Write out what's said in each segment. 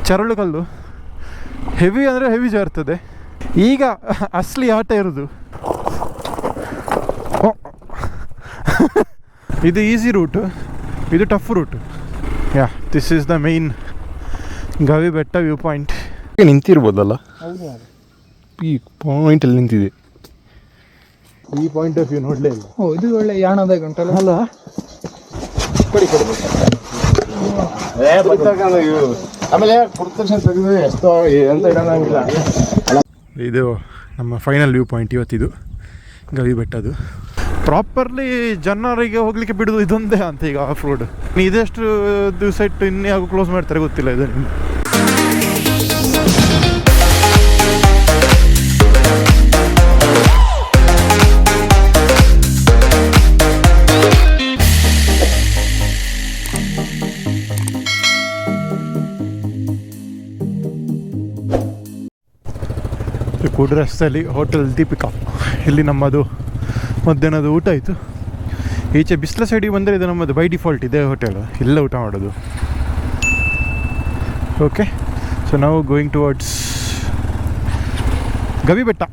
ಚರಳು ಕಲ್ಲು ಹೆವಿ ಅಂದರೆ ಹೆವಿ ಜಾರ್ತದೆ. ಈಗ ಅಸಲಿ ಆಟ ಇರೋದು ಇದು ಈಸಿ ರೂಟು, ಇದು tough route. Yeah this is the main Gavi Betta view point. ನಿಂತಿರ್ಬೋದಲ್ಲ, ಈ ಪಾಯಿಂಟಲ್ಲಿ ನಿಂತಿದೆ. ಈ ಪಾಯಿಂಟ್ ಆಫ್ ವ್ಯೂ ನೋಡಲೇ ಇಲ್ಲ. ಇದು ಒಳ್ಳೆ ಯಾಣದಾಗ ಉಂಟಲ್ಲ. ಅಲ್ಲ ಆಮೇಲೆ ಎಷ್ಟೋ ಎಂತ ಇಡೋಂಗಿಲ್ಲ. ಇದು ನಮ್ಮ ಫೈನಲ್ ವ್ಯೂ ಪಾಯಿಂಟ್ ಇವತ್ತಿದು ಗವಿ ಬೆಟ್ಟದು. ಪ್ರಾಪರ್ಲಿ ಜನರಿಗೆ ಹೋಗ್ಲಿಕ್ಕೆ ಬಿಡೋದು ಇದೊಂದೇ ಅಂತ ಈಗ ಆಫ್ ರೋಡ್. ಇದೆಷ್ಟು ದಿವಸ ಇಟ್ಟು ಇನ್ಯಾವಾಗ ಕ್ಲೋಸ್ ಮಾಡ್ತಾರೆ ಗೊತ್ತಿಲ್ಲ ಇದು. ಕೂಡ್ರ ರಸ್ತೆಯಲ್ಲಿ ಹೋಟೆಲ್ ದೀಪಿಕಾ, ಇಲ್ಲಿ ನಮ್ಮದು ಮಧ್ಯಾಹ್ನದ ಊಟ ಆಯಿತು. ಈಚೆ ಬಿಸ್ಲ ಸೈಡಿಗೆ ಬಂದರೆ ಇದು ನಮ್ಮದು ಬೈ ಡಿಫಾಲ್ಟ್ ಇದೆ ಹೋಟೆಲ್, ಇಲ್ಲ ಊಟ ಮಾಡೋದು. ಓಕೆ, ಸೊ ನಾವು ಗೋಯಿಂಗ್ ಟುವರ್ಡ್ಸ್ ಗವಿ ಬೆಟ್ಟ.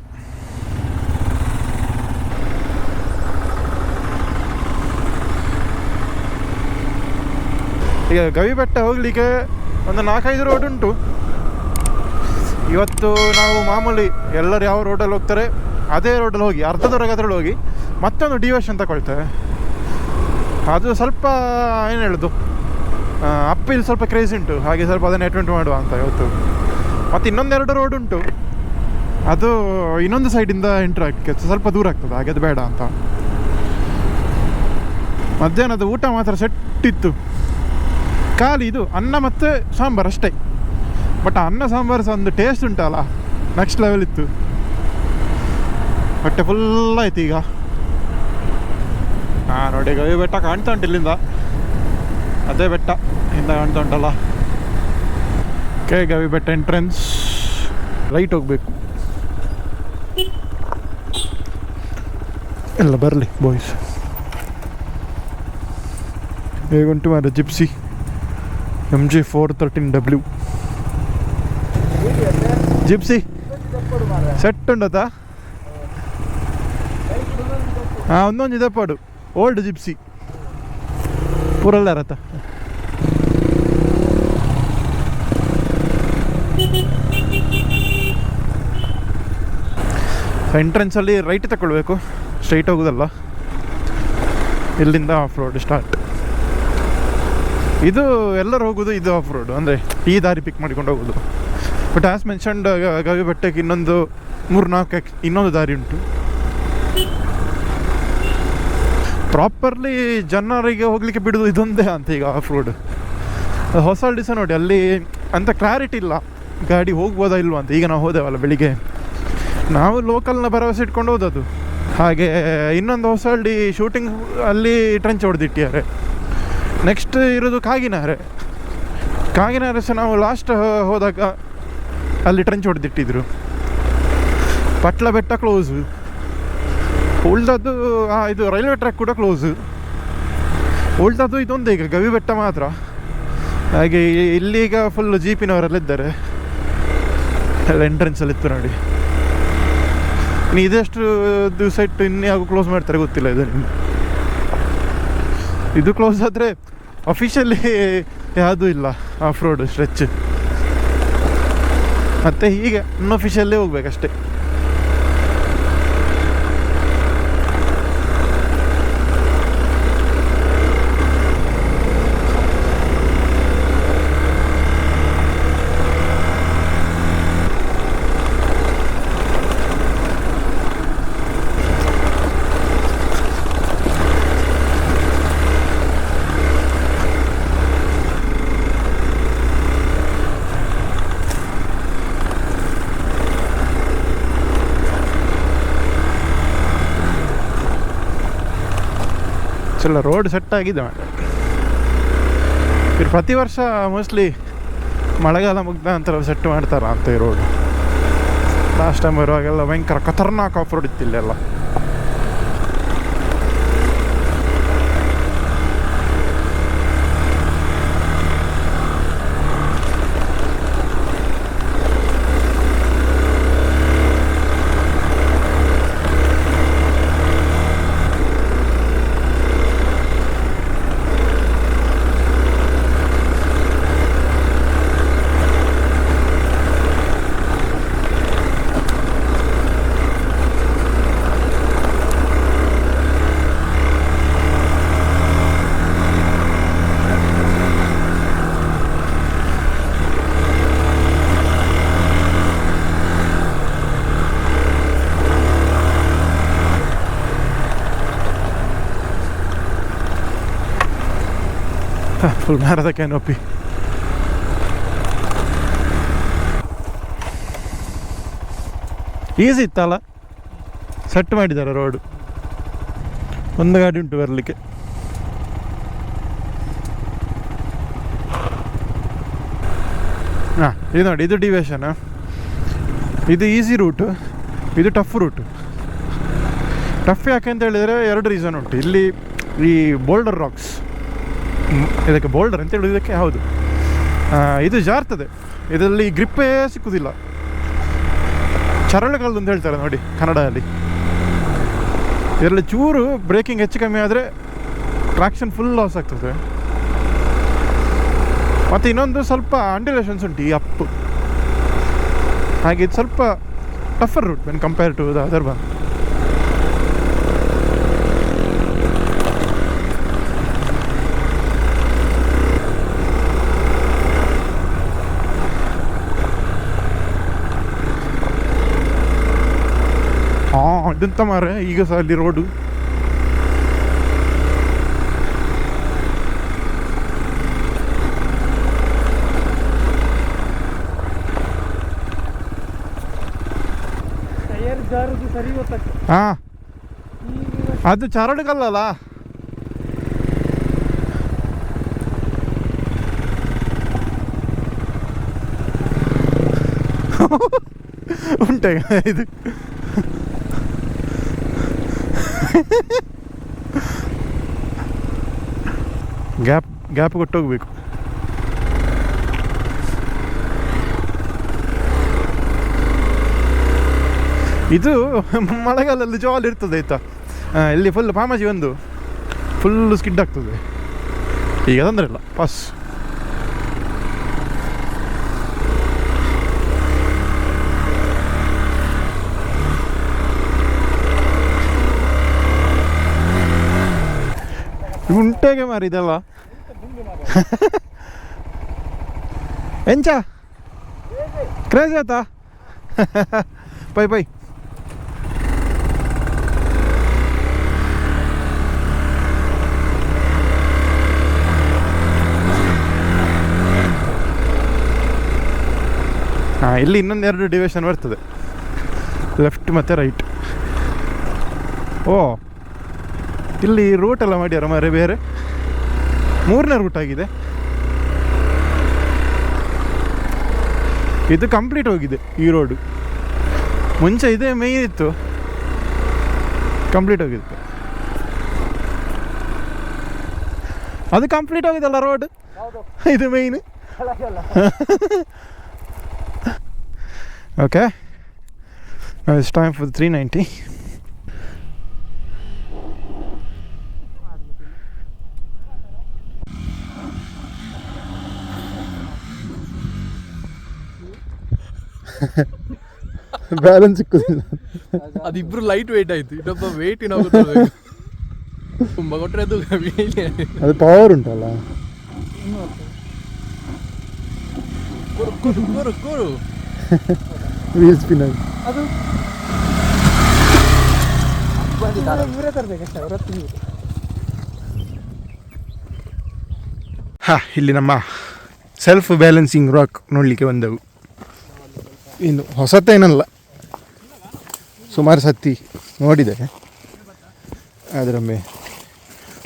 ಈಗ ಗವಿ ಬೆಟ್ಟ ಹೋಗಲಿಕ್ಕೆ ಒಂದು 4-5 ರೋಡ್ ಉಂಟು. ಇವತ್ತು ನಾವು ಮಾಮೂಲಿ ಎಲ್ಲರೂ ಯಾವ ರೋಡಲ್ಲಿ ಹೋಗ್ತಾರೆ ಅದೇ ರೋಡಲ್ಲಿ ಹೋಗಿ ಅರ್ಧದವರೆಗೆ ಅದರಲ್ಲಿ ಹೋಗಿ ಮತ್ತೊಂದು ಡಿವೈಷನ್ ತಗೊಳ್ತೇವೆ. ಅದು ಸ್ವಲ್ಪ ಏನು ಹೇಳೋದು, ಅಪ್ಪಿಲ್ ಸ್ವಲ್ಪ ಕ್ರೇಜ್ ಉಂಟು, ಹಾಗೆ ಸ್ವಲ್ಪ ಅದನ್ನು ಅಟೆಂಡ್ ಮಾಡುವ ಅಂತ ಇವತ್ತು. ಮತ್ತು ಇನ್ನೊಂದೆರಡು ರೋಡ್ ಉಂಟು, ಅದು ಇನ್ನೊಂದು ಸೈಡಿಂದ ಎಂಟ್ರ್ ಆಗಕ್ಕೆ ಸ್ವಲ್ಪ ದೂರ ಆಗ್ತದೆ, ಹಾಗೆ ಅದು ಬೇಡ ಅಂತ. ಮಧ್ಯಾಹ್ನದ ಊಟ ಮಾತ್ರ ಸೆಟ್ ಇತ್ತು. ಖಾಲಿ ಇದು ಅನ್ನ ಮತ್ತು ಸಾಂಬಾರು ಅಷ್ಟೇ. ಬಟ್ ಅನ್ನ ಸಾಂಬಾರು ಸಹ ಒಂದು ಟೇಸ್ಟ್ ಉಂಟಲ್ಲ, ನೆಕ್ಸ್ಟ್ ಲೆವೆಲ್ ಇತ್ತು. ಹೊಟ್ಟೆ ಫುಲ್ ಆಯ್ತು ಈಗ. ನೋಡಿ ಗವಿ ಬೆಟ್ಟ ಕಾಣ್ತಾ ಉಂಟು ಇಲ್ಲಿಂದ, ಅದೇ ಬೆಟ್ಟ ಹಿಂದೆ ಕಾಣ್ತಾ ಉಂಟಲ್ಲ. ಓಕೆ, ಗವಿ ಬೆಟ್ಟ ಎಂಟ್ರೆನ್ಸ್. ರೈಟ್ ಹೋಗಬೇಕು. ಎಲ್ಲ ಬರಲಿ ಬಾಯ್ಸ್. ಹೇಗುಂಟು ಮಾರ Gypsy MG 413W Gypsy set ಉಂಟತಾ? ಒಂದೊಂದು ಇದೆ ಪಾಡು ಓಲ್ಡ್ ಜಿಪ್ಸಿ ಪೂರಲ್ಲ ರಥ. ಎಂಟ್ರೆನ್ಸಲ್ಲಿ ರೈಟ್ ತಗೊಳ್ಬೇಕು, ಸ್ಟ್ರೈಟ್ ಹೋಗೋದಲ್ಲ. ಇಲ್ಲಿಂದ ಆಫ್ ರೋಡ್ ಸ್ಟಾರ್ಟ್. ಇದು ಎಲ್ಲರೂ ಹೋಗೋದು ಇದು ಆಫ್ ರೋಡ್, ಅಂದರೆ ಈ ದಾರಿ ಪಿಕ್ ಮಾಡಿಕೊಂಡು ಹೋಗೋದು. ಬಟ್ ಆಸ್ ಮೆನ್ಷನ್ಡ್ ಗವಿ ಬೆಟ್ಟಕ್ಕೆ ಇನ್ನೊಂದು 3-4 ಇನ್ನೊಂದು ದಾರಿ ಉಂಟು. ಪ್ರಾಪರ್ಲಿ ಜನರಿಗೆ ಹೋಗಲಿಕ್ಕೆ ಬಿಡೋದು ಇದೊಂದೇ ಅಂತ ಈಗ ಆಫ್ ರೋಡ್. ಹೊಸ ದಿವಸ ನೋಡಿ ಅಲ್ಲಿ ಅಂತ ಕ್ಲಾರಿಟಿ ಇಲ್ಲ, ಗಾಡಿ ಹೋಗ್ಬೋದಾ ಇಲ್ವಾ ಅಂತ. ಈಗ ನಾವು ಹೋದೆವಲ್ಲ ಬೆಳಿಗ್ಗೆ, ನಾವು ಲೋಕಲ್ನ ಭರವಸೆ ಇಟ್ಕೊಂಡು ಹೋದದು. ಹಾಗೆ ಇನ್ನೊಂದು ಹೊಸಳ್ಳಿ ಶೂಟಿಂಗ್ ಅಲ್ಲಿ ಟ್ರೆಂಚ್ ಹೊಡೆದಿಟ್ಟಿದ್ದಾರೆ. ನೆಕ್ಸ್ಟ್ ಇರೋದು ಕಾಗಿನಾರೆ ಸಹ ನಾವು ಲಾಸ್ಟ್ ಹೋದಾಗ ಅಲ್ಲಿ ಟ್ರೆಂಚ್ ಹೊಡೆದಿಟ್ಟಿದ್ರು. ಪಟ್ಲ ಬೆಟ್ಟ ಕ್ಲೋಸು, ಉಳ್ದದ್ದು ಇದು ರೈಲ್ವೆ ಟ್ರ್ಯಾಕ್ ಕೂಡ ಕ್ಲೋಸು. ಉಳ್ದದ್ದು ಇದೊಂದೇ ಈಗ ಗವಿ ಬೆಟ್ಟ ಮಾತ್ರ. ಹಾಗೆ ಇಲ್ಲೀಗ ಫುಲ್ ಜೀಪಿನವರೆಲ್ಲ ಎಲ್ಲ ಎಂಟ್ರೆನ್ಸಲ್ಲಿತ್ತು ನೋಡಿ. ಇನ್ನು ಇದೆಷ್ಟು ದಿವಸ ಇಟ್ಟು ಇನ್ಯಾವಾಗ ಕ್ಲೋಸ್ ಮಾಡ್ತಾರೆ ಗೊತ್ತಿಲ್ಲ ಇದು. ಇದು ಕ್ಲೋಸ್ ಆದರೆ ಅಫಿಷಿಯಲಿ ಯಾವುದೂ ಇಲ್ಲ ಆಫ್ ರೋಡ್ ಸ್ಟ್ರೆಚ್. ಮತ್ತು ಹೀಗೆ ಅನ್ಅಫಿಷಿಯಲ್ಲೇ ಹೋಗ್ಬೇಕಷ್ಟೆ. ಎಲ್ಲ ರೋಡ್ ಸೆಟ್ ಆಗಿದೆ ಮಾಡಿ. ಪ್ರತಿ ವರ್ಷ ಮೋಸ್ಟ್ಲಿ ಮಳೆಗಾಲ ಮುಗ್ದ ನಂತರ ಸೆಟ್ ಮಾಡ್ತಾರ ಅಂತ ಈ ರೋಡ್. ಲಾಸ್ಟ್ ಟೈಮ್ ಬರುವಾಗೆಲ್ಲ ಭಯಂಕರ ಖತರ್ನಾಕ್ ಆಫ್ ರೋಡ್ ಇತ್ತು ಇಲ್ಲೆಲ್ಲ. ಫುಲ್ ಮ್ಯಾರದ ಕ್ಯಾನೋಪಿ. ಈಸಿ ಇತ್ತಲ್ಲ, ಸೆಟ್ ಮಾಡಿದ್ದಾರೆ ರೋಡು. ಒಂದು ಗಾಡಿ ಉಂಟು ಬರಲಿಕ್ಕೆ. ಹಾಂ, ಇದು ನೋಡಿ, ಇದು ಡಿವಿಷನ್. ಇದು ಈಸಿ ರೂಟು, ಇದು ಟಫ್ ರೂಟು. ಟಫ್ ಯಾಕೆ ಅಂತ ಹೇಳಿದರೆ 2 ರೀಸನ್ ಉಂಟು. ಇಲ್ಲಿ ಈ ಬೋಲ್ಡರ್ ರಾಕ್ಸ್, ಇದಕ್ಕೆ ಬೋಲ್ಡರ್ ಅಂತ ಹೇಳೋದಕ್ಕೆ ಹೌದು, ಇದು ಜಾರ್ತದೆ. ಇದರಲ್ಲಿ ಗ್ರಿಪ್ಪೇ ಸಿಕ್ಕುವುದಿಲ್ಲ. ಚರಳುಗಳದ್ದು ಅಂತ ಹೇಳ್ತಾರೆ ನೋಡಿ ಕನ್ನಡದಲ್ಲಿ. ಇದರಲ್ಲಿ ಚೂರು ಬ್ರೇಕಿಂಗ್ ಹೆಚ್ಚು ಕಮ್ಮಿ ಆದರೆ ಟ್ರಾಕ್ಷನ್ ಫುಲ್ ಲಾಸ್ ಆಗ್ತದೆ. ಮತ್ತು ಇನ್ನೊಂದು ಸ್ವಲ್ಪ ಅಂಡ್ಯುಲೇಷನ್ಸ್ ಉಂಟು ಈ ಅಪ್. ಹಾಗೆ ಇದು ಸ್ವಲ್ಪ tougher route when compare to the other one. ಹಾಂ, ಇದಂತ ಮಾರೆ ಈಗ ಸಹ ಅಲ್ಲಿ ರೋಡು. ಹಾಂ, ಅದು ಚರಡುಗಲ್ಲಲ್ಲ. ಉಂಟೆ ಇದು. ಗ್ಯಾಪ್ ಕೊಟ್ಟೋಗ್ಬೇಕು. ಇದು ಮಳೆಗಾಲದಲ್ಲಿ ಜಾಲಿ ಇರ್ತದೆ ಆಯಿತಾ. ಇಲ್ಲಿ ಫುಲ್ ಪಾಮಾಜಿ ಒಂದು ಫುಲ್ಲು ಸ್ಕಿಡ್ ಆಗ್ತದೆ. ಈಗ ತೊಂದರೆ ಇಲ್ಲ, ಪಾಸ್. ಉಂಟೆಗೆ ಮಾರಿದಲ್ಲ ಎಂಚ ಕ್ರೇಜ್ ಆಯ್ತಾ? Bye bye. ಹಾಂ, ಇಲ್ಲಿ ಇನ್ನೊಂದು 2 ಡಿವಿಷನ್ ಬರ್ತದೆ, ಲೆಫ್ಟ್ ಮತ್ತು ರೈಟ್. ಓ, ಇಲ್ಲಿ ರೂಟ್ ಎಲ್ಲ ಮಾಡ್ಯಾರ ಮಾರೆ ಬೇರೆ. 3ನೇ ರೂಟ್ ಆಗಿದೆ. ಇದು ಕಂಪ್ಲೀಟ್ ಹೋಗಿದೆ ಈ ರೋಡು. ಮುಂಚೆ ಇದೇ ಮೇಯ್ನ್ ಇತ್ತು, ಕಂಪ್ಲೀಟ್ ಹೋಗಿತ್ತು. ಅದು ಕಂಪ್ಲೀಟ್ ಹೋಗಿದಲ್ಲ ರೋಡ್, ಇದು main. Okay, it's time for 390. Balance ಸಿಕ್ಕುದಿಲ್ಲ. ಅದಿಬ್ರು ಲೈಟ್ ವೇಟ್ ಆಯ್ತು, ಇನ್ನೊಬ್ಬ ವೇಟ್ ತುಂಬ ಕೊಟ್ಟರೆ ಅದು ಪವರ್ ಉಂಟಲ್ಲ. ವೀಲ್ ಸ್ಪಿನ್ ಆಗಿ ಅದು ಹಾಂ, ಇಲ್ಲಿ ನಮ್ಮ ಸೆಲ್ಫ್ ಬ್ಯಾಲೆನ್ಸಿಂಗ್ ರಾಕ್ ನೋಡಲಿಕ್ಕೆ ಬಂದೆವು. ಇನ್ನು ಹೊಸತೇನಲ್ಲ, ಸುಮಾರು ಸತಿ ನೋಡಿದೆ, ಅದರೊಮ್ಮೆ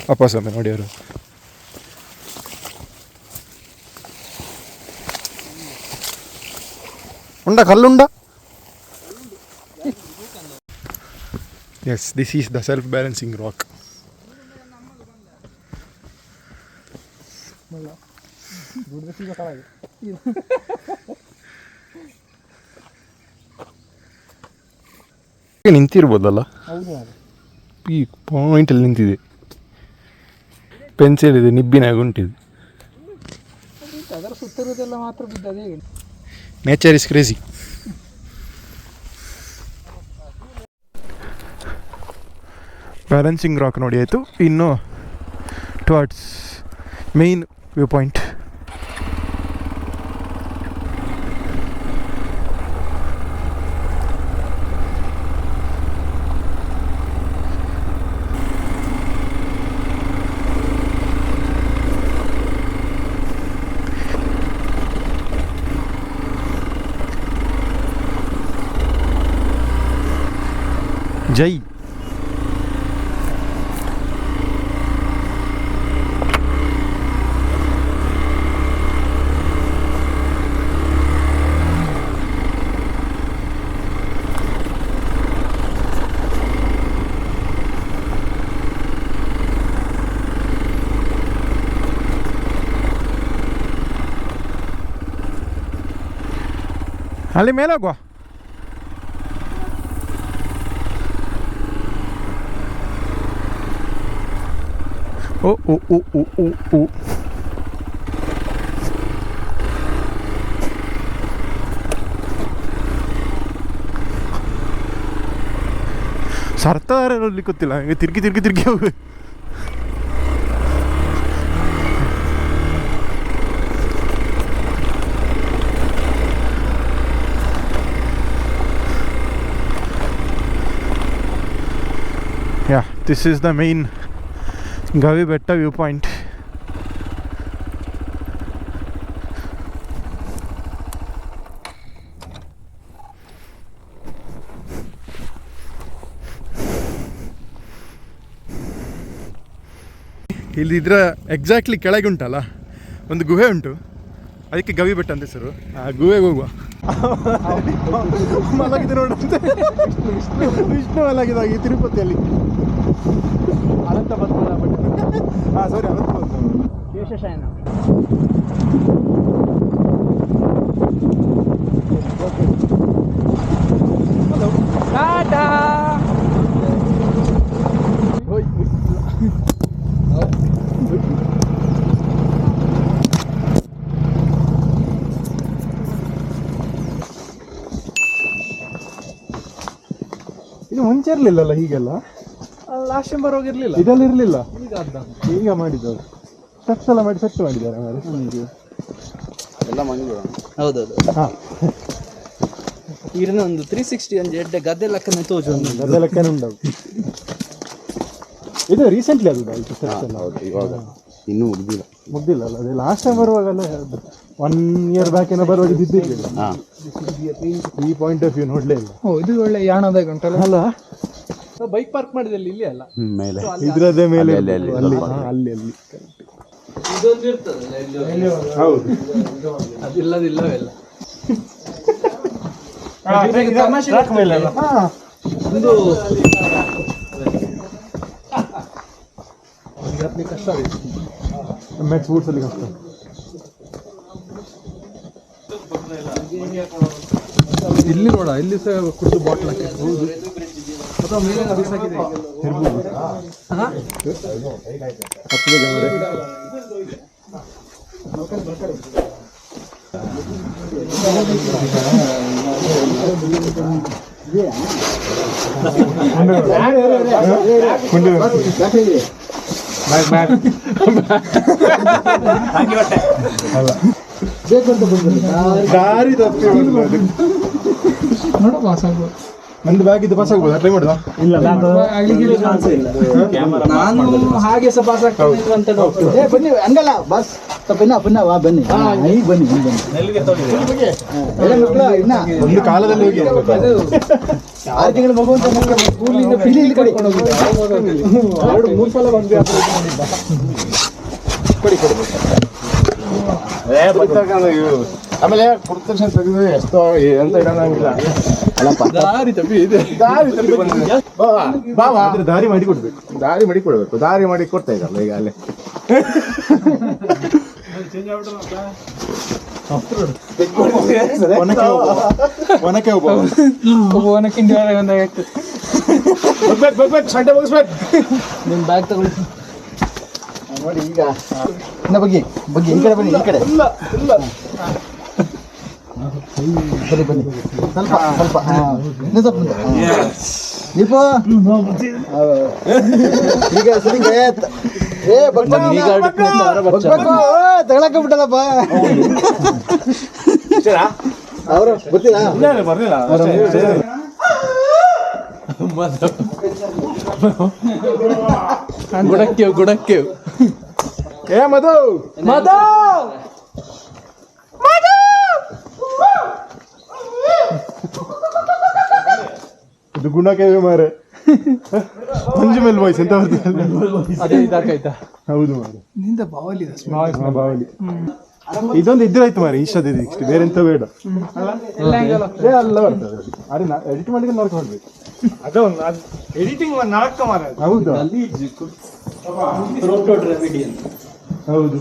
ವಾಪಸ್ಸೊಮ್ಮೆ ನೋಡಿಯವರು. ಉಂಡ ಕಲ್ಲುಂಡ. Yes, this is the self balancing rock. ನಿಂತಿರ್ಬೋದಲ್ಲ, ಈ ಪಾಯಿಂಟಲ್ಲಿ ನಿಂತಿದೆ. ಪೆನ್ಸಿಲ್ ಇದೆ, ನಿಬ್ಬಿನಾಗ ಉಂಟಿದೆ. Nature is crazy. Balancing rock ನೋಡಿ ಆಯಿತು. ಇನ್ನು ಟುವರ್ಡ್ಸ್ ಮೇನ್ ವ್ಯೂ ಪಾಯಿಂಟ್. ಜೈ. ಅಲ್ಲಿ ಮೇಲೆ ಹೋಗುವ. ಓ ಓ ಓ ಓ ಓ ಓ ಸರ್ತಾರಲ್ಲಿ ಗೊತ್ತಿಲ್ಲ, ಹಂಗೆ ತಿರ್ಗಿ ತಿರ್ಗಿ ತಿರ್ಗಿ ಹೋಗ್ಬೇಕು. Yeah, this is the main Gavi Betta viewpoint. ಇಲ್ಲಿದ್ರ ಎಕ್ಸಾಕ್ಟ್ಲಿ ಕೆಳಗೆ ಉಂಟಲ್ಲ ಒಂದು ಗುಹೆ ಉಂಟು, ಅದಕ್ಕೆ ಗವಿ ಬೆಟ್ಟ ಅಂತ ಹೆಸರು. ಆ ಗುಹೆಗೆ ಹೋಗುವ. ಮಲಗಿದೆ ನೋಡಂತೆ ವಿಷ್ಣು ಮಲಗಿದಾಗ ಈ ತಿರುಪತಿಯಲ್ಲಿ. ಅನಂತ ಪದ್ಮನಾಭ. ಹಾಂ ಸಾರಿ, ಅನಂತ ಪದ್ಮನಾಭ. ಶೇಷಶಯನ. ಟಾಟಾ. ಇದು ಮುಂಚೆ ಇರಲಿಲ್ಲಲ್ಲ ಹೀಗೆಲ್ಲ. ಲಾಸ್ಟ್ ಟೈಮ್ ಬರೋಗಿರ್ಲಿಲ್ಲ, ಇದೆಲ್ಲ ಇರಲಿಲ್ಲ. ಈಗ ಮಾಡಿದ್ದವರು ಸ್ಟೆಪ್ಸ್ ಎಲ್ಲ ಮಾಡಿ ಸೆಟ್ ಮಾಡಿದ್ದಾರೆ. ಎಲ್ಲ ಮಾಡಿದ್ರು. ಹೌದೌದು. ಹಾಂ, ಈರಿನ ಒಂದು 360 ಒಂದು ಎಡ್ಡೆ ಗದ್ದೆ ಲೆಕ್ಕನೆ ತೋಜು. ಗದ್ದೆ ಲೆಕ್ಕನೇ ಉಂಟವು. ಇದು ರೀಸೆಂಟ್ಲಿ ಅದು ಇವಾಗ ಇನ್ನೂ ಮುಗ್ದಿಲ್ಲ ಅಲ್ಲ. ಅದೇ ಲಾಸ್ಟ್ ಟೈಮ್ ಬರುವಾಗೆಲ್ಲ 1 year ಬ್ಯಾಕ್ ಏನೋ ಬರುವಾಗ ಬಿದ್ದಿರಲಿಲ್ಲ. ಈ ಪಾಯಿಂಟ್ ಆಫ್ ವ್ಯೂ ನೋಡಲೇ ಇಲ್ಲ. ಇದು ಒಳ್ಳೆ ಯಾಣದಾಗ ಉಂಟಲ್ಲ. ಅಲ್ಲ, ಬೈಕ್ ಪಾರ್ಕ್ ಮಾಡಿದಲ್ಲಿ ಇಲ್ಲಿ ಅಲ್ಲ, ಮೇಲೆ ಇದ್ರದೇ ಮೇಲೆ ಅಲ್ಲಿ ಅಲ್ಲಿ ಇದೊಂದು ಇರ್ತದಲ್ಲ. ಹೌದು, ಅದಿಲ್ಲದಿಲ್ಲವೆಲ್ಲ ಒಂದು ಕಷ್ಟ ಆಗಿದೆ. ಮ್ಯಾಕ್ಸ್ ಬೂಟ್ಸ್ ಅಲ್ಲಿ ಕಷ್ಟ. ಇಲ್ಲಿ ನೋಡ, ಇಲ್ಲಿ ಸಹ ಕುಡಿದು ಬಾಟ್ಲ್ ಹಾಕಿರ್ಬೋದು ಅಥವಾ ಮೇಲೆ ಬಿಸಾಕಿದೆ ಇರ್ಬೋದು. ದಾರಿ ತಪ್ಪಿ ನೋಡ ಪಾಸ್ ಆಗ್ಬೋದು. ನಂದು ಬ್ಯಾಗ್ ಇದು ಪಾಸ್ ಆಗ್ಬೋದು. ಟ್ರೈ ಮಾಡುದಾ? ಇಲ್ಲ, ನಾನು ಹಾಗೆ ಸಹ ಪಾಸ್ ಆಗ್ತದೆ ಅಂತ ನೋಡ್ತೀನಿ. ಬನ್ನಿ ಹಂಗಲ್ಲ ಬಸ್ ಪುನಃ ವಾ ಬನ್ನಿ ಈಗ ಬನ್ನಿ ಒಂದು ಕಾಲದಲ್ಲಿ ಹೋಗಿ 6 ತಿಂಗಳ ಮಗು ಅಂತ ಸ್ಕೂಲಿಂದ ಇಲ್ಲಿ ಕರ್ಕೊಂಡು ಹೋಗಿದ್ದೆ. 2-3 ಸಲ ಬಂದ್ವಿ. ಕೊಡಿ ಕೊಡಿ. ಆಮೇಲೆ ಪ್ರೊಟೆಕ್ಷನ್ ತೆಗೆದು ಎಷ್ಟೋ ಎಂತ ಇಡಂಗಿಲ್ಲ. ದಾರಿ ತಪ್ಪಿ ಇದೆ. ಬಾವಾ ದಾರಿ ಮಾಡಿ ಕೊಡ್ಬೇಕು. ದಾರಿ ಮಾಡಿ ಕೊಡ್ಬೇಕು. ದಾರಿ ಮಾಡಿ ಕೊಡ್ತಾ ಇದ್ದಲ್ಲ ಈಗ ಅಲ್ಲೇ. ಒನಕೆ ಒನಕ್ಕಿಂತ ಬರ್ಬೇಕು ಸಂಡೆ ಮುಗಿಸ್ಬೇಕು. ನಿಮ್ಮ ಬ್ಯಾಗ್ ತಗೊಳ್ಳಿ ನೋಡಿ. ಈಗ ಇನ್ನ ಬಗ್ಗೆ ಈ ಕಡೆ ಬನ್ನಿ, ಈ ಕಡೆ ಬನ್ನಿ ಸ್ವಲ್ಪ ಇನ್ನು ಸ್ವಲ್ಪ ದೀಪ. ಈಗ ತಗೊಳಕ ಬಿಟ್ಟಲ್ಲಪ್ಪ ಅವರು ಗೊತ್ತಿಲ್ಲ. ಗುಡಕ್ಕೆ ಏ ಮಧು ಇದು ಗುಣಕ್ಕೆ ಮಾರೆ. ಮಂಜು ಮೇಲ್ ಬಾಯ್ಸ್ ಎಂತ ಬರ್ತದೆ ಅದೇ ಇದಾಕಾಯ್ತಾ? ಹೌದು ಮಾರು ನಿಂದ ಬಾವಲಿ ಬಾವಲಿ ಇದೊಂದು ಇದ್ರಾಯ್ತು ಮಾರಿ ಇಷ್ಟದ ಇಷ್ಟು ಬೇರೆ ಎಂತ ಬೇಡ ಅಲ್ಲ ಬರ್ತದೆ ಅರೆ ಎಡಿಟ್ ಮಾಡಿದ್ರೆ ನೋಡ್ಕೊಳ್ಬೇಕು ಅದೊಂದು ಎಡಿಟಿಂಗ್ ನಾಲ್ಕ ಮಾರ ಹೌದು ಹೌದು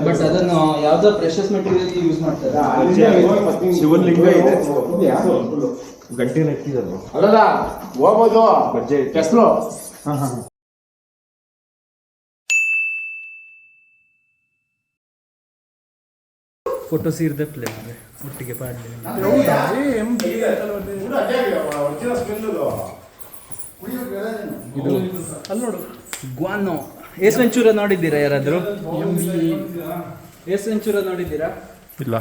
ಬಟ್ ಅದನ್ನು ಯಾವ್ದೋ ಪ್ರೆಷಸ್ ಮೆಟೀರಿಯಲ್ ಯೂಸ್ ಮಾಡ್ತಾರೆ. ಶಿವಲಿಂಗ ಇದೆ ಗಂಟೆ ನೆಟ್ಟಿದ್ದಾರೆ ಅಲ್ಲಲ್ಲ ಹೋಗ್ಬೋದು ಹೆಸರು ಫೋಟೋ ಸೀರ್ದೆ ಪ್ಲೇ ಒಟ್ಟಿಗೆ ಪಾಡ್ಲಿ. ಗ್ವಾನೋ ಏಸ್ ವೆಂಚೂರ ನೋಡಿದ್ದೀರಾ ಯಾರಾದರೂ? ಏಸ್ ವೆಂಚೂರ ನೋಡಿದ್ದೀರಾ? ಇಲ್ಲ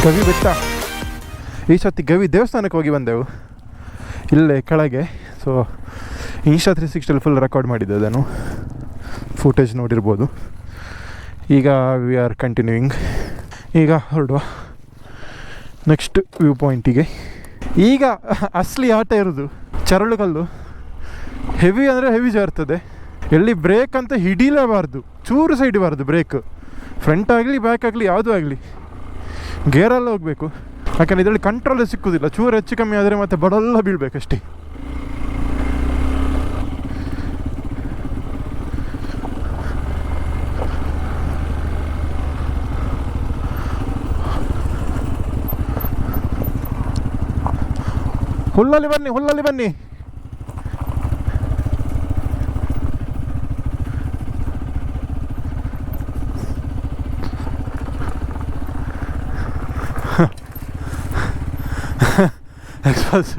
ಗವಿ ಬೆಟ್ಟ. ಈ ಸತಿ ಗವಿ ದೇವಸ್ಥಾನಕ್ಕೆ ಹೋಗಿ ಬಂದೆವು ಇಲ್ಲೇ ಕೆಳಗೆ. ಸೊ ಇನ್ಸ್ಟಾ 360 ಫುಲ್ ರೆಕಾರ್ಡ್ ಮಾಡಿದ್ದೆ, ಅದನ್ನು ಫುಟೇಜ್ ನೋಡಿರ್ಬೋದು. ಈಗ ವಿ ಆರ್ ಕಂಟಿನ್ಯೂಯಿಂಗ್. ಈಗ ಹೊರಡುವ ನೆಕ್ಸ್ಟ್ ವ್ಯೂ ಪಾಯಿಂಟಿಗೆ. ಈಗ ಅಸಲಿ ಆಟ ಇರೋದು ಚರಳುಕಲ್ಲು. ಹೆವಿ ಅಂದರೆ ಹೆವಿ ಜಾರ್ತದೆ. ಎಲ್ಲಿ ಬ್ರೇಕ್ ಅಂತ ಹಿಡಿಲೇಬಾರ್ದು, ಚೂರು ಸಹ ಹಿಡಿಬಾರ್ದು ಬ್ರೇಕ್. ಫ್ರಂಟ್ ಆಗಲಿ ಬ್ಯಾಕ್ ಆಗಲಿ ಯಾವುದೂ ಆಗಲಿ ಗೇರಲ್ಲಿ ಹೋಗಬೇಕು. ಯಾಕಂದರೆ ಇದರಲ್ಲಿ ಕಂಟ್ರೋಲೇ ಸಿಕ್ಕುವುದಿಲ್ಲ. ಚೂರು ಹೆಚ್ಚು ಕಮ್ಮಿ ಆದರೆ ಮತ್ತೆ ಬಡಲ್ಲ ಬೀಳಬೇಕಷ್ಟೇ. ಹುಲ್ಲಲ್ಲಿ ಬನ್ನಿ, ಹುಲ್ಲಲ್ಲಿ ಬನ್ನಿ. Express.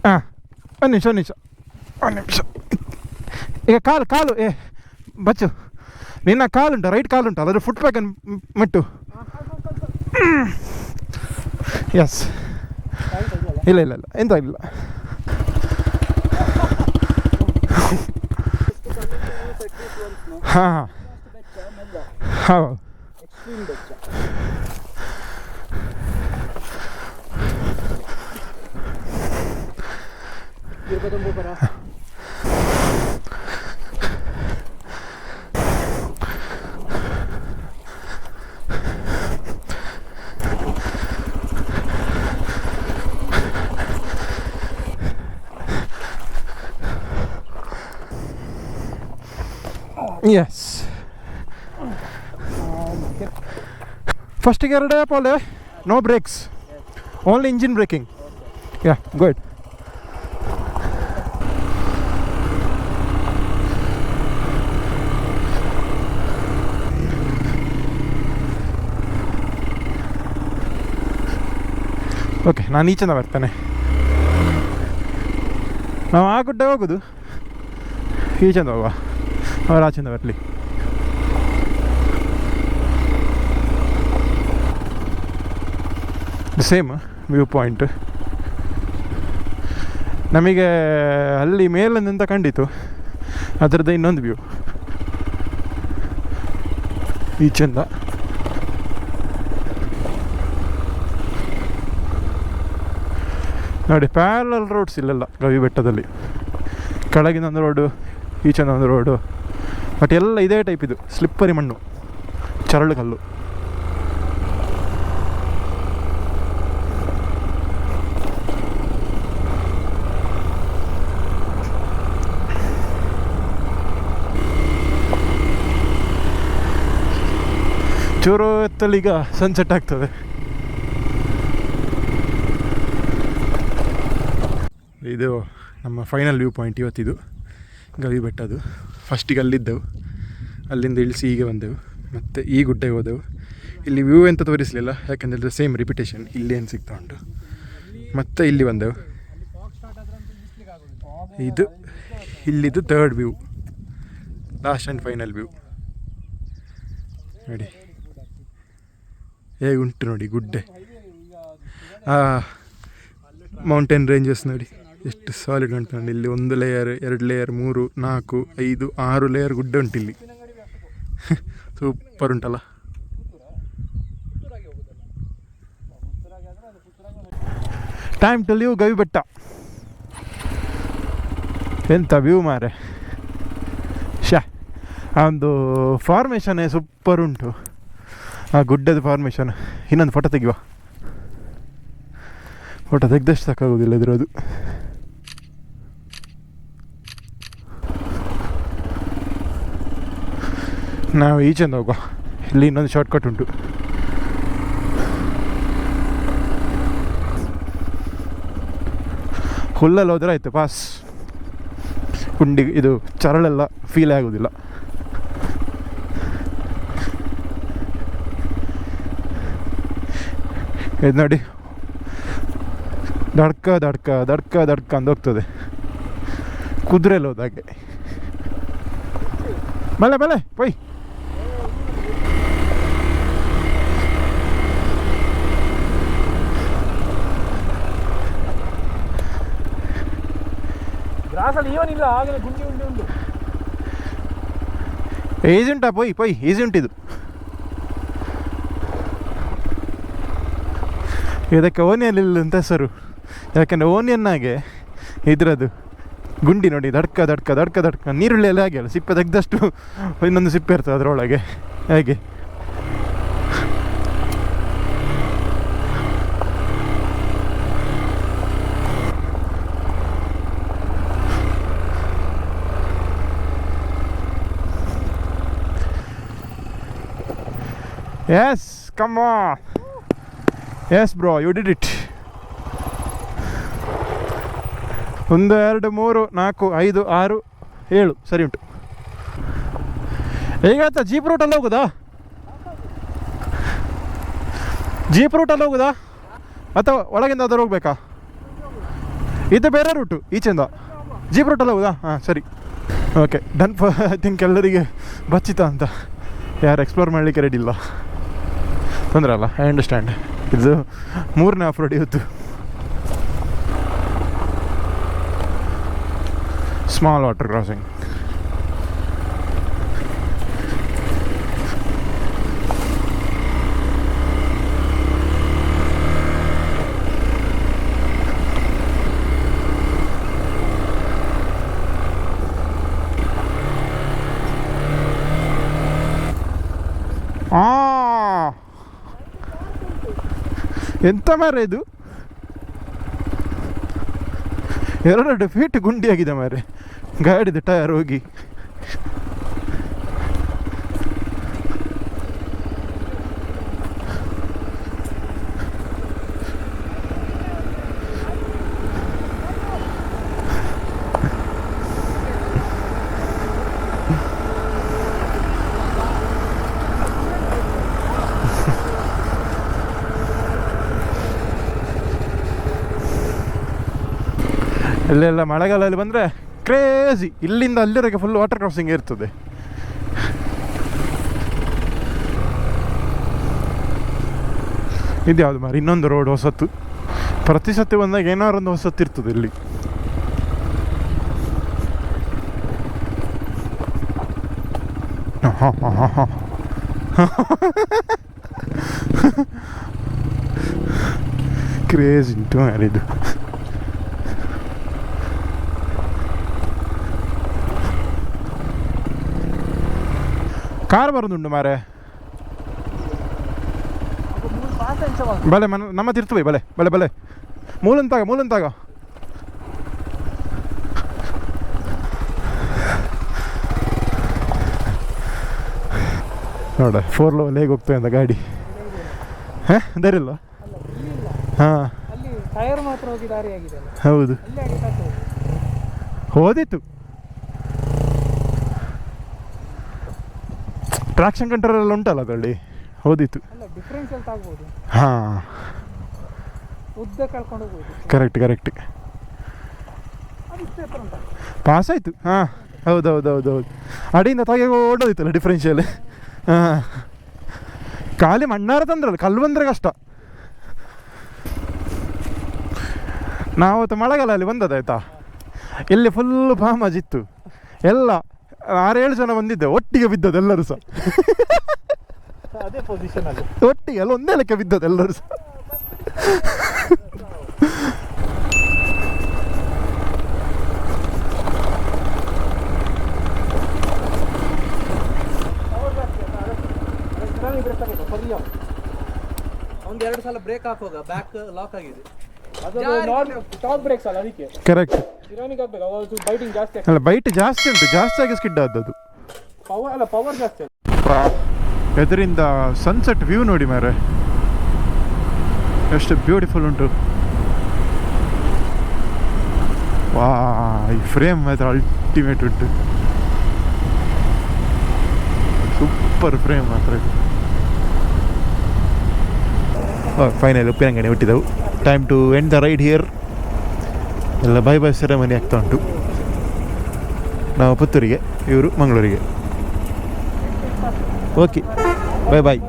ಹಾಂ, ಒಂದು ನಿಮಿಷ ಈಗ ಕಾಲು ಬಚ್ಚು, ನಿನ್ನ ಕಾಲುಂಟು, ರೈಟ್ ಕಾಲುಂಟು ಅಲ್ಲದ್ರೆ ಫುಟ್ ಪ್ಯಾಕನ್ನು ಮಟ್ಟು. ಎಸ್, ಇಲ್ಲ ಎಂತ ಇಲ್ಲ. ಹಾಂ ಹೌದು. Yes. First gear Paul, no brakes, only engine braking. Yeah, good. Okay, ನಾನು ಈಚೆಂದ ಬರ್ತೇನೆ. ನಾವು ಆ ಗುಡ್ಡ ಹೋಗೋದು, ಈಚೆಂದ ಹೋಗುವ, ಅವ್ರು ಆಚೆಂದ ಬರಲಿ. ಸೇಮ್ ವ್ಯೂ ಪಾಯಿಂಟ್ ನಮಗೆ ಅಲ್ಲಿ ಮೇಲಿಂದ ಕಂಡಿತು, ಅದರದ್ದು ಇನ್ನೊಂದು ವ್ಯೂ ಈಚೆಂದ. ನೋಡಿ ಪ್ಯಾರಲಲ್ ರೋಡ್ಸ್ ಇಲ್ಲೆಲ್ಲ ಗವಿ ಬೆಟ್ಟದಲ್ಲಿ. ಕೆಳಗಿನ ಒಂದು ರೋಡು, ಈಚಿನ ಒಂದು ರೋಡು, ಬಟ್ ಎಲ್ಲ ಇದೇ ಟೈಪ್. ಇದು ಸ್ಲಿಪ್ಪರಿ ಮಣ್ಣು, ಚರಳು ಕಲ್ಲು. ಚೂರು ಎತ್ತಲೀಗ ಸನ್ಸೆಟ್ ಆಗ್ತದೆ. ಇದು ನಮ್ಮ ಫೈನಲ್ ವ್ಯೂ ಪಾಯಿಂಟ್ ಇವತ್ತಿದು, ಗವಿ ಬೆಟ್ಟದು. ಫಸ್ಟಿಗೆ ಅಲ್ಲಿದ್ದೆವು, ಅಲ್ಲಿಂದ ಇಳಿಸಿ ಹೀಗೆ ಬಂದೆವು, ಮತ್ತು ಈ ಗುಡ್ಡೆಗೆ ಹೋದೆವು. ಇಲ್ಲಿ ವ್ಯೂ ಎಂತ ತೋರಿಸಲಿಲ್ಲ, ಯಾಕೆಂದರೆ ಸೇಮ್ ರಿಪಿಟೇಷನ್ ಇಲ್ಲಿ ಏನು ಸಿಗ್ತಾ ಉಂಟು. ಮತ್ತು ಇಲ್ಲಿ ಬಂದೆವು. ಇದು ಇಲ್ಲಿದ್ದು third view, last and final view. ನೋಡಿ ಹೇಗೆ ಉಂಟು ನೋಡಿ ಗುಡ್ಡೆ. ಮೌಂಟೇನ್ ರೇಂಜಸ್ ನೋಡಿ ಎಷ್ಟು ಸಾಲಿಡ್ ಉಂಟು ನೋಡಿ. ಇಲ್ಲಿ 1 ಲೇಯರ್, 2 ಲೇಯರ್, 3, 4, 5, 6 ಲೇಯರ್ ಗುಡ್ಡೆ ಉಂಟು ಇಲ್ಲಿ. ಸೂಪರ್ ಉಂಟಲ್ಲ. ಟೈಮ್ ಟು ಲೀವ್ ಗವಿ ಬೆಟ್ಟ. ಎಂಥ ವ್ಯೂ ಮಾರೆ. ಆ ಒಂದು ಫಾರ್ಮೇಷನ್ನೇ ಸೂಪರ್ ಉಂಟು, ಆ ಗುಡ್ಡದ ಫಾರ್ಮೇಷನ್. ಇನ್ನೊಂದು ಫೋಟೋ ತೆಗಿಯುವ. ಫೋಟೋ ತೆಗೆದಷ್ಟು ಸಾಕಾಗೋದಿಲ್ಲ ಇದ್ರದ್ದು. ನಾವು ಈಚೆಂದ ಹೋಗುವ, ಇಲ್ಲಿ ಇನ್ನೊಂದು ಶಾರ್ಟ್ಕಟ್ ಉಂಟು. ಹುಲ್ಲಲ್ಲಿ ಹೋದ್ರೆ ಆಯಿತು ಪಾಸ್. ಗುಂಡಿ ಇದು ಚರಳೆಲ್ಲ ಫೀಲೇ ಆಗೋದಿಲ್ಲ. ಇದು ನೋಡಿ ದಡ್ಕ ದಡ್ಕ ದಡ್ಕ ದಡ್ಕ ಅಂತ ಹೋಗ್ತದೆ, ಕುದುರೆಯಲ್ಲಿ ಹೋದಾಗೆ. ಮಳೆ ಮಳೆ ಪೊಯ್. ಇವನಿಲ್ಲ ಆಗಲೇ ಗುಂಡಿ ಉಂಟು ಉಂಟು. ಈಸಿ ಉಂಟಾ ಪೊಯ್ ಪೊಯ್, ಈಸಿ ಉಂಟಿದು. ಇದಕ್ಕೆ ಓನಿಯನ್ ಅಂತ ಹೆಸರು, ಯಾಕೆಂದರೆ ಓನಿಯನ್ನಾಗೆ ಇದ್ರದ್ದು ಗುಂಡಿ ನೋಡಿ ದಡ್ಕ ದಡ್ಕ ದಡ್ಕ ದಡ್ಕ. ನೀರುಳ್ಳಿಯಲ್ಲಿ ಹಾಗೆ ಅಲ್ಲ, ಸಿಪ್ಪೆ ತೆಗೆದಷ್ಟು ಇನ್ನೊಂದು ಸಿಪ್ಪೆ ಇರ್ತದೆ ಅದರೊಳಗೆ, ಹೇಗೆ. Yes come on. Yes bro, you did it. 1 2 3 4 5 6 7 ಸರಿ ಉಂಟು. ಹೇಗಾಯ್ತಾ? ಜೀಪ್ ರೂಟಲ್ಲಿ ಹೋಗುದಾ? ಜೀಪ್ ರೂಟಲ್ಲಿ ಹೋಗುದಾ ಅಥವಾ ಒಳಗಿಂದ ಅದ್ರ ಹೋಗ್ಬೇಕಾ? ಇದು ಬೇರೆ ರೂಟು ಈಚೆಂದ. ಜೀಪ್ ರೂಟಲ್ಲಿ ಹೋಗುದಾ? ಹಾಂ ಸರಿ, ಓಕೆ ಡನ್. ಐ ಥಿಂಕ್ ಎಲ್ಲರಿಗೆ ಬಚ್ಚಿತ ಅಂತ, ಯಾರು ಎಕ್ಸ್ಪ್ಲೋರ್ ಮಾಡಲಿಕ್ಕೆ ರೆಡಿ ಇಲ್ಲ. ತೊಂದರೆ ಅಲ್ಲ, ಐ ಅಂಡರ್ಸ್ಟ್ಯಾಂಡ್. ಇದು 3ನೇ ಆಫ್ ರೋಡ್ ಇವತ್ತು. Small water crossing. ಎಂತ ಮಾರೆ ಇದು? 2 ಫೀಟ್ ಗುಂಡಿಯಾಗಿದೆ ಮಾರೆ ಗಾಡಿದ ಟಯರ್ ಹೋಗಿ. ಇಲ್ಲೆಲ್ಲ ಮಳೆಗಾಲದಲ್ಲಿ ಬಂದರೆ ಕ್ರೇಜಿ, ಇಲ್ಲಿಂದ ಅಲ್ಲಿವರೆಗೆ ಫುಲ್ ವಾಟರ್ ಕ್ರಾಸಿಂಗ್ ಇರ್ತದೆ. ಇದ್ಯಾವುದು ಮಾರಿ ಇನ್ನೊಂದು ರೋಡ್ ಹೊಸತ್ತು. ಪ್ರತಿ ಸತಿ ಬಂದಾಗ ಏನಾರು ಒಂದು ಹೊಸತ್ತು ಇರ್ತದೆ ಇಲ್ಲಿ. ಕ್ರೇಜ್ ಉಂಟು ಯಾರಿದು. ಕಾರ್ ಬರೋದುಂಟು ಮಾರೆ ಬಲೆ ನಮ್ಮ ತಿರ್ತವೆ ಬಲೆ ಬಲೆ ಬಲೆ ಮೂಲಂತಾಗ ನೋಡ 4 ಲೋಲ್ ಹೇಗೆ ಹೋಗ್ತದೆ ಅಂತ ಗಾಡಿ ಹಾಂ ದಾರಿಲ್ವಾ ಹಾಂ ಟೈರ್ ಮಾತ್ರ ಹೋಗಿ ದಾರಿ ಆಗಿದೆ ಹೌದು ಹೋದಿತ್ತು ಟ್ರಾಕ್ಷನ್ ಕಂಟ್ರೋಲ್ ಎಲ್ಲ ಉಂಟಲ್ಲ ಅದರಲ್ಲಿ ಹೋದಿತ್ತು ಡಿಫ್ರೆನ್ಷಿಯಲ್ ಆಗ್ಬೋದು ಹಾಂ ಉದ್ದ ಕಳ್ಕೊಂಡು ಹೋಗ್ಬೋದು ಕರೆಕ್ಟ್ ಪಾಸ್ ಆಯಿತು ಹಾಂ ಹೌದು ಅಡಿಯಿಂದ ತಾಗೆ ಓಡೋದಿತ್ತಲ್ಲ ಡಿಫ್ರೆನ್ಷಿಯಲ್ ಹಾಂ ಖಾಲಿ ಮಣ್ಣಾರ ತಂದ್ರಲ್ಲ ಕಲ್ಲು ಬಂದರೆ ಕಷ್ಟ ನಾವತ್ತು ಮಳೆಗಾಲಲ್ಲಿ ಬಂದದಾಯ್ತಾ ಇಲ್ಲಿ ಫುಲ್ಲು ಫಾಮಜ್ ಇತ್ತು ಎಲ್ಲ 6-7 ಜನ ಬಂದಿದ್ದೆ ಒಟ್ಟಿಗೆ ಬಿದ್ದದ್ದು ಎಲ್ಲರೂ ಸಹ ಅದೇ ಪೊಸಿಷನ್ ಅಲ್ಲಿ ಒಟ್ಟಿಗೆ ಎಲ್ಲ ಒಂದೇ ಲೆಕ್ಕ ಬಿದ್ದದ್ದು ಎಲ್ಲರೂ ಸಹ ಒಂದು 2 ಸಲ ಬ್ರೇಕ್ ಹಾಕುವಾಗ ಬ್ಯಾಕ್ ಲಾಕ್ ಆಗಿದೆ ಅದು ಟಾಪ್ ಬ್ರೇಕ್ಸ್ ಅಲ್ಲ ಅದಕ್ಕೆ ಕರೆಕ್ಟ್ ಇರಾನಿಗೆ ಆಗ್ಬೇಕು ಅವಾಗ ಬೈಟಿಂಗ್ ಜಾಸ್ತಿ ಅಲ್ಲ ಬೈಟ್ ಜಾಸ್ತಿ ಉಂಟು ಜಾಸ್ತಿಯಾಗಿ ಸ್ಕಿಡ್ ಆದದ್ದು ಪವರ್ ಜಾಸ್ತಿ ಇದರಿಂದ ಸನ್ಸೆಟ್ ವ್ಯೂ ನೋಡಿ ಮಾರೆ ಎಷ್ಟು ಬ್ಯೂಟಿಫುಲ್ ಉಂಟು ವಾ ಈ ಫ್ರೇಮ್ ಮಾತ್ರ ಅಲ್ಟಿಮೇಟ್ ಉಂಟು ಸೂಪರ್ ಫ್ರೇಮ್ ಮಾತ್ರ ಇದು ಫೈನಲ್ ಉಪ್ಪಿನಂಗಡಿ ಹುಟ್ಟಿದೆವು time to end the ride here ಎಲ್ಲ ಬೈ ಸೆರೆಮನಿ ಆಗ್ತಾ ಉಂಟು ನಾವು ಪುತ್ತೂರಿಗೆ ಇವರು ಮಂಗಳೂರಿಗೆ ಓಕೆ ಬಾಯ್